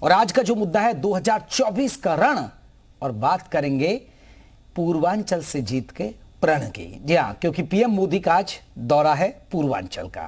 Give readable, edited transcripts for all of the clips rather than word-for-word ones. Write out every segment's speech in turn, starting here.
और आज का जो मुद्दा है 2024 का रण, और बात करेंगे पूर्वांचल से जीत के प्रण की। जी हां, क्योंकि पीएम मोदी का आज दौरा है पूर्वांचल का।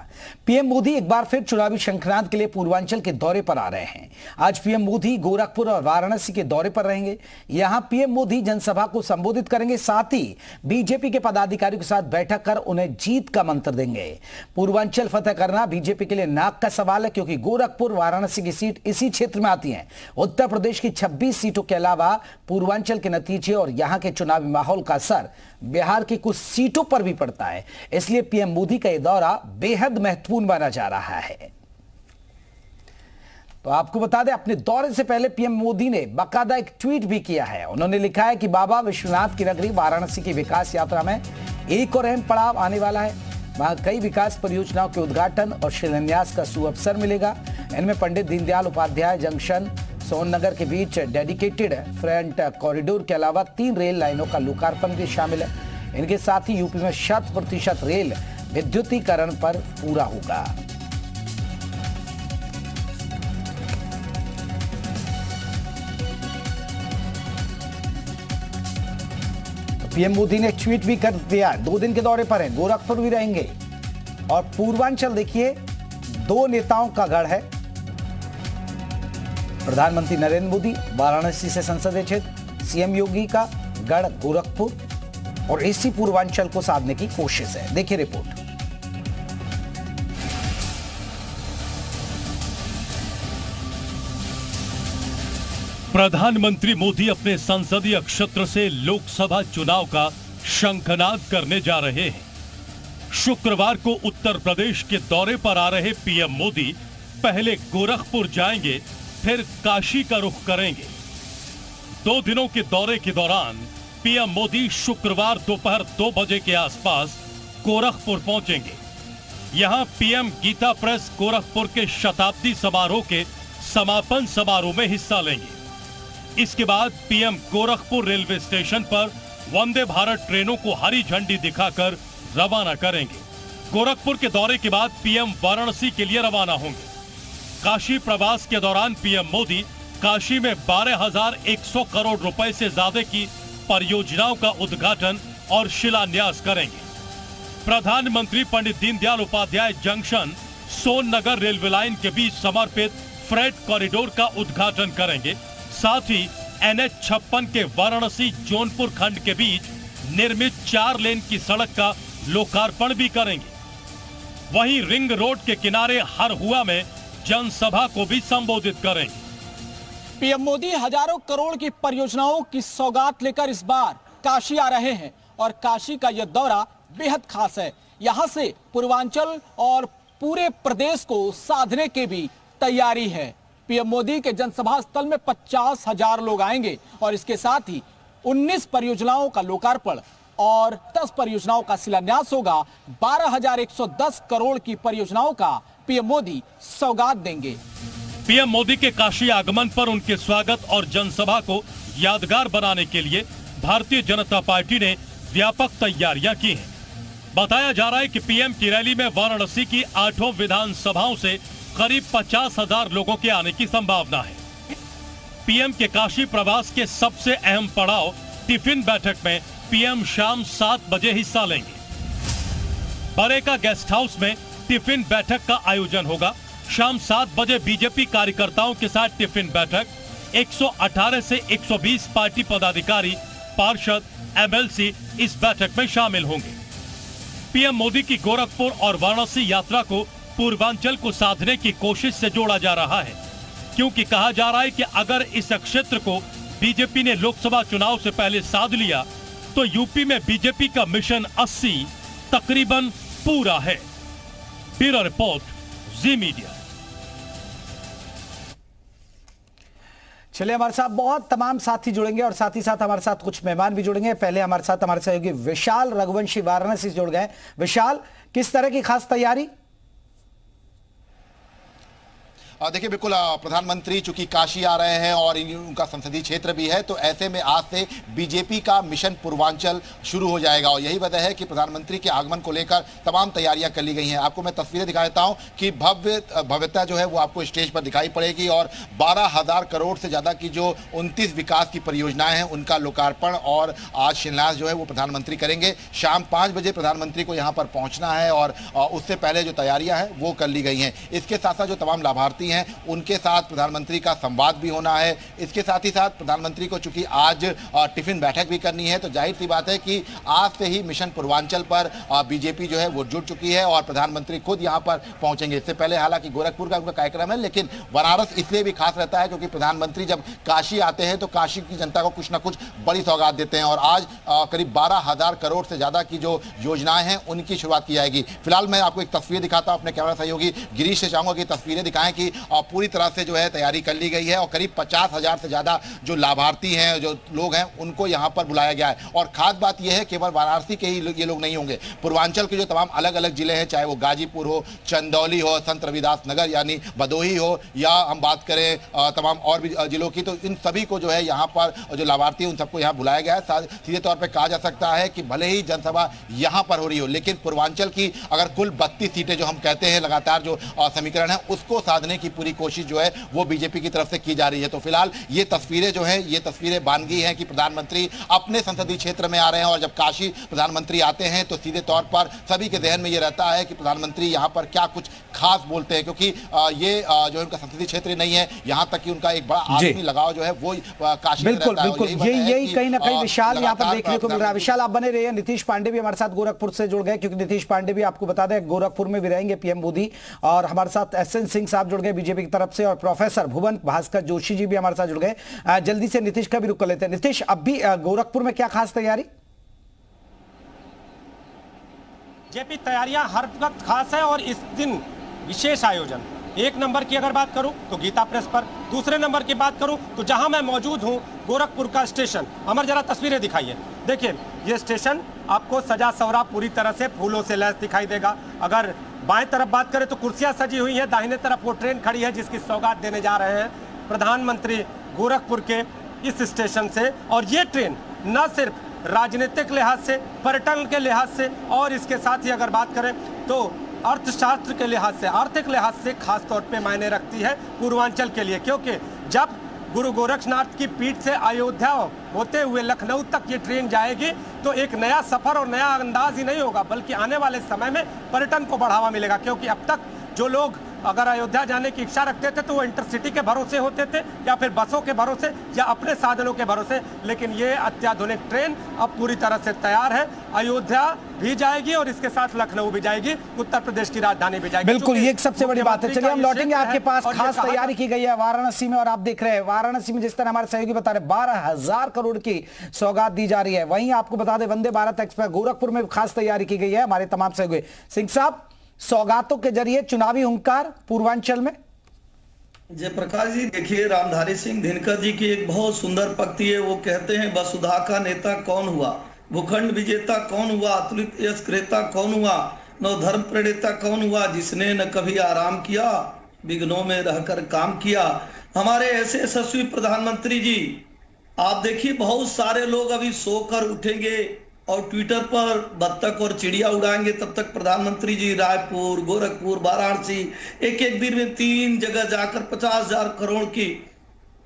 पीएम मोदी एक बार फिर चुनावी शंखनाद के लिए पूर्वांचल के दौरे पर आ रहे हैं। आज पीएम मोदी गोरखपुर और वाराणसी के दौरे पर रहेंगे। यहां पीएम मोदी जनसभा को संबोधित करेंगे, साथ ही बीजेपी के पदाधिकारियों के साथ बैठक कर उन्हें जीत का मंत्र देंगे। पूर्वांचल फतेह करना बीजेपी के लिए नाक का सवाल है, क्योंकि गोरखपुर वाराणसी की सीट इसी क्षेत्र में आती है। उत्तर प्रदेश की 26 सीटों के अलावा पूर्वांचल के नतीजे और यहां के चुनावी माहौल का असर बिहार की कुछ सीटों पर भी पड़ता है। इसलिए पीएम मोदी का यह दौरा बेहद महत्वपूर्ण माना जा रहा है। तो आपको बता दें, अपने दौरे से पहले पीएम मोदी ने बाकायदा एक ट्वीट भी किया है। उन्होंने लिखा है कि बाबा विश्वनाथ की नगरी वाराणसी की विकास यात्रा में एक और अहम पड़ाव आने वाला है। वहां कई विकास परियोजनाओं के उद्घाटन और शिलान्यास का सुअवसर मिलेगा। इनमें पंडित दीनदयाल उपाध्याय जंक्शन सोननगर के बीच डेडिकेटेड फ्रंट कॉरिडोर के अलावा 3 रेल लाइनों का लोकार्पण भी शामिल है। इनके साथ ही यूपी में 100% रेल विद्युतीकरण पर पूरा होगा। तो पीएम मोदी ने ट्वीट भी कर दिया, 2 दिन के दौरे पर हैं, गोरखपुर भी रहेंगे। और पूर्वांचल देखिए, 2 नेताओं का गढ़ है। प्रधानमंत्री नरेंद्र मोदी वाराणसी से संसदीय क्षेत्र, सीएम योगी का गढ़ गोरखपुर, और इसी पूर्वांचल को साधने की कोशिश है। देखिए रिपोर्ट। प्रधानमंत्री मोदी अपने संसदीय क्षेत्र से लोकसभा चुनाव का शंखनाद करने जा रहे हैं। शुक्रवार को उत्तर प्रदेश के दौरे पर आ रहे पीएम मोदी पहले गोरखपुर जाएंगे, फिर काशी का रुख करेंगे। 2 दिनों के दौरे के दौरान पीएम मोदी शुक्रवार दोपहर 2 बजे के आसपास गोरखपुर पहुंचेंगे। यहां पीएम गीता प्रेस गोरखपुर के शताब्दी समारोह के समापन समारोह में हिस्सा लेंगे। इसके बाद पीएम गोरखपुर रेलवे स्टेशन पर वंदे भारत ट्रेनों को हरी झंडी दिखाकर रवाना करेंगे। गोरखपुर के दौरे के बाद पीएम वाराणसी के लिए रवाना होंगे। काशी प्रवास के दौरान पीएम मोदी काशी में 12,100 करोड़ रुपए से ज्यादा की परियोजनाओं का उद्घाटन और शिलान्यास करेंगे। प्रधानमंत्री Pandit Deendayal Upadhyay junction Sonnagar railway line के बीच समर्पित फ्रेट कॉरिडोर का उद्घाटन करेंगे। साथ ही NH-56 के वाराणसी जौनपुर खंड के बीच निर्मित 4 लेन की सड़क का लोकार्पण भी करेंगे। वहीं रिंग रोड के किनारे हरहुआ में जनसभा को भी संबोधित करेंगे। पीएम मोदी हजारों करोड़ की परियोजनाओं की सौगात लेकर इस बार काशी आ रहे हैं और काशी का यह दौरा बेहद खास है। यहां से पूर्वांचल और पूरे प्रदेश को साधने की भी तैयारी है। पीएम मोदी के जनसभा स्थल में 50,000 लोग आएंगे और इसके साथ ही 19 परियोजनाओं का लोकार्पण और 10 परियोजनाओं का शिलान्यास होगा। 12,110 करोड़ की परियोजनाओं का पीएम मोदी सौगात देंगे। पीएम मोदी के काशी आगमन पर उनके स्वागत और जनसभा को यादगार बनाने के लिए भारतीय जनता पार्टी ने व्यापक तैयारियां की हैं। बताया जा रहा है कि पीएम की रैली में वाराणसी की 8 विधानसभाओं से करीब 50,000 लोगों के आने की संभावना है। पीएम के काशी प्रवास के सबसे अहम पड़ाव टिफिन बैठक में पीएम शाम 7 बजे हिस्सा लेंगे। बरेका गेस्ट हाउस में टिफिन बैठक का आयोजन होगा। शाम 7 बजे बीजेपी कार्यकर्ताओं के साथ टिफिन बैठक। 118 से 120 पार्टी पदाधिकारी, पार्षद, एमएलसी इस बैठक में शामिल होंगे। पीएम मोदी की गोरखपुर और वाराणसी यात्रा को पूर्वांचल को साधने की कोशिश से जोड़ा जा रहा है, क्योंकि कहा जा रहा है कि अगर इस क्षेत्र को बीजेपी ने लोकसभा चुनाव से पहले साध लिया तो यूपी में बीजेपी का मिशन 80 तकरीबन पूरा है। ब्यूरो रिपोर्ट, जी मीडिया। चलिए, हमारे साथ बहुत तमाम साथी जुड़ेंगे और साथ ही साथ हमारे साथ कुछ मेहमान भी जुड़ेंगे। पहले हमारे साथ सहयोगी विशाल रघुवंशी वाराणसी से जुड़ गए। विशाल, किस तरह की खास तैयारी? देखिए बिल्कुल प्रधानमंत्री चूंकि काशी आ रहे हैं और उनका संसदीय क्षेत्र भी है, तो ऐसे में आज से बीजेपी का मिशन पूर्वांचल शुरू हो जाएगा और यही वजह है कि प्रधानमंत्री के आगमन को लेकर तमाम तैयारियां कर ली गई हैं। आपको मैं तस्वीरें दिखा देता हूं कि भव्यता जो है वो आपको स्टेज पर दिखाई पड़ेगी और 12,000 करोड़ से ज्यादा की जो 29 विकास की परियोजनाएं हैं उनका लोकार्पण और आज शिलान्यास जो है वो प्रधानमंत्री करेंगे। शाम 5 बजे प्रधानमंत्री को यहाँ पर पहुंचना है और उससे पहले जो तैयारियां हैं वो कर ली गई हैं। इसके साथ साथ जो तमाम लाभार्थी हैं उनके साथ प्रधानमंत्री का संवाद भी होना है। इसके साथ ही साथ प्रधानमंत्री को चूंकि आज टिफिन बैठक भी करनी है, तो जाहिर सी बात है कि आज से ही मिशन पूर्वांचल पर बीजेपी जो है वो जुट चुकी है और प्रधानमंत्री खुद यहां पर पहुंचेंगे। इससे पहले हालांकि गोरखपुर का उनका कार्यक्रम है, लेकिन बनारस इसलिए भी खास रहता है क्योंकि प्रधानमंत्री जब काशी आते हैं तो काशी की जनता को कुछ ना कुछ बड़ी सौगात देते हैं और आज करीब 12,000 करोड़ से ज्यादा की जो योजनाएं हैं उनकी शुरुआत की जाएगी। फिलहाल मैं आपको एक तस्वीर दिखाता हूं, अपने कैमरा सहयोगी गिरीश से चाहूंगा कि तस्वीरें दिखाएं कि पूरी तरह से जो है तैयारी कर ली गई है और करीब 50,000 से ज्यादा जो लाभार्थी हैं, जो लोग हैं, उनको यहां पर बुलाया गया है। और खास बात यह है केवल वाराणसी के ही ये लोग नहीं होंगे, पूर्वांचल के जो तमाम अलग अलग जिले हैं, चाहे वो गाजीपुर हो, चंदौली हो, संत रविदास नगर यानी भदोही हो, या हम बात करें तमाम और भी जिलों की, तो इन सभी को जो है यहाँ पर जो लाभार्थी है उन सबको यहाँ बुलाया गया है। सीधे तौर पर कहा जा सकता है कि भले ही जनसभा यहाँ पर हो रही हो, लेकिन पूर्वांचल की अगर कुल 32 सीटें जो हम कहते हैं लगातार जो समीकरण है उसको साधने की पूरी कोशिश जो है वो बीजेपी की तरफ से की जा रही है। तो फिलहाल ये तस्वीरें जो है ये तस्वीरें बानगी हैं कि प्रधानमंत्री अपने संसदीय क्षेत्र में आ रहे हैं और जब काशी प्रधानमंत्री आते हैं तो सीधे तौर पर सभी के ध्यान में ये रहता है कि प्रधानमंत्री यहाँ पर क्या कुछ खास बोलते हैं, क्योंकि ये जो उनका संसदीय क्षेत्र नहीं है, यहाँ तक कि उनका एक बड़ा आदमी लगाव जो है वो काशी में रहता है। बिल्कुल यही कहीं ना कहीं विशाल यहाँ पर देखने को मिल रहा है। विशाल आप बने रहिए, नीतीश पांडे भी हमारे साथ गोरखपुर से जुड़ गए, क्योंकि नीतीश पांडे भी आपको बता दें गोरखपुर में भी रहेंगे पीएम मोदी, और हमारे साथ एसएन सिंह साहब जुड़ गए बीजेपी की तरफ से, और प्रोफेसर भुवन भास्कर जोशी जी भी हमारे साथ जुड़ गए। जल्दी से नीतीश का भी रुख कर लेते हैं। नीतीश, अब भी गोरखपुर में क्या खास तैयारी? जेपी तैयारियां हर वक्त खास है और इस दिन विशेष आयोजन। एक नंबर की अगर बात करूं तो गीता प्रेस पर, दूसरे नंबर की बात करूं तो जहां मैं मौजूद हूं गोरखपुर का स्टेशन। अमर जरा तस्वीरें दिखाइए। देखिए ये स्टेशन आपको सजा सवरा पूरी तरह से फूलों से लैस दिखाई देगा। अगर बाएं तरफ बात करें तो कुर्सियां सजी हुई है, दाहिने तरफ वो ट्रेन खड़ी है जिसकी सौगात देने जा रहे हैं प्रधानमंत्री गोरखपुर के इस स्टेशन से। और ये ट्रेन न सिर्फ राजनीतिक लिहाज से, पर्यटन के लिहाज से, और इसके साथ ही अगर बात करें तो अर्थशास्त्र के लिहाज से, आर्थिक लिहाज से खास तौर पे मायने रखती है पूर्वांचल के लिए, क्योंकि जब गुरु गोरक्षनाथ की पीठ से अयोध्या होते हुए लखनऊ तक ये ट्रेन जाएगी तो एक नया सफर और नया अंदाज ही नहीं होगा, बल्कि आने वाले समय में पर्यटन को बढ़ावा मिलेगा। क्योंकि अब तक जो लोग अगर अयोध्या जाने की इच्छा रखते थे तो वो इंटरसिटी के भरोसे होते थे या फिर बसों के भरोसे या अपने साधनों के भरोसे, लेकिन ये अत्याधुनिक ट्रेन अब पूरी तरह से तैयार है। अयोध्या भी जाएगी और इसके साथ लखनऊ भी जाएगी, उत्तर प्रदेश की राजधानी भी जाएगी। बिल्कुल, ये एक सबसे बड़ी बात है। चलिए हम लौटेंगे आपके पास। खास तैयारी की गई है वाराणसी में, और आप देख रहे हैं वाराणसी में जिस तरह हमारे सहयोगी बता रहे 12,000 करोड़ की सौगात दी जा रही है। वहीं आपको बता दें वंदे भारत एक्सप्रेस गोरखपुर में खास तैयारी की गई है। हमारे तमाम सहयोगी सिंह साहब, सौगातों के जरिए चुनावी हुंकार पूर्वांचल में। जयप्रकाश जी, देखिए रामधारी सिंह दिनकर जी की एक बहुत सुंदर पंक्ति है। वो कहते हैं वसुधा का नेता कौन हुआ, भूखंड विजेता कौन हुआ, अतुलित यश क्रेता कौन हुआ, नव धर्म प्रणेता कौन हुआ, जिसने न कभी आराम किया विघ्नों में रहकर काम किया। हमारे ऐसे यशस्वी प्रधानमंत्री जी, आप देखिए बहुत सारे लोग अभी सोकर उठेंगे और ट्विटर पर बत्तख और चिड़िया उड़ाएंगे, तब तक प्रधानमंत्री जी रायपुर, गोरखपुर, वाराणसी एक एक दिन में 3 जगह जाकर 50,000 करोड़ की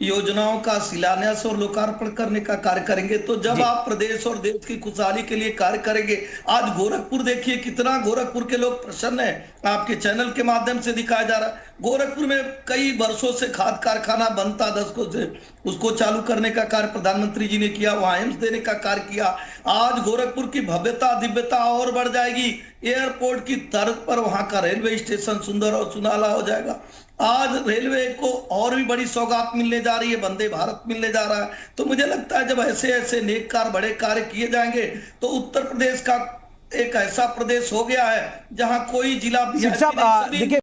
योजनाओं का शिलान्यास और लोकार्पण करने का कार्य करेंगे। तो जब आप प्रदेश और देश की खुशहाली के लिए कार्य करेंगे, आज गोरखपुर देखिए कितना गोरखपुर के लोग प्रसन्न है, आपके चैनल के माध्यम से दिखाया जा रहा है। गोरखपुर में कई वर्षों से खाद कारखाना बनता दशकों से, उसको चालू करने का कार्य प्रधानमंत्री जी ने किया, वहां एम्स देने का कार्य किया। आज गोरखपुर की भव्यता दिव्यता और बढ़ जाएगी। एयरपोर्ट की तर्ज पर वहां का रेलवे स्टेशन सुंदर और सुनहरा हो जाएगा। आज रेलवे को और भी बड़ी सौगात मिलने जा रही है, वंदे भारत मिलने जा रहा है। तो मुझे लगता है जब ऐसे ऐसे नेक कार्य, बड़े कार्य किए जाएंगे तो उत्तर प्रदेश का एक ऐसा प्रदेश हो गया है जहां कोई जिला देखिए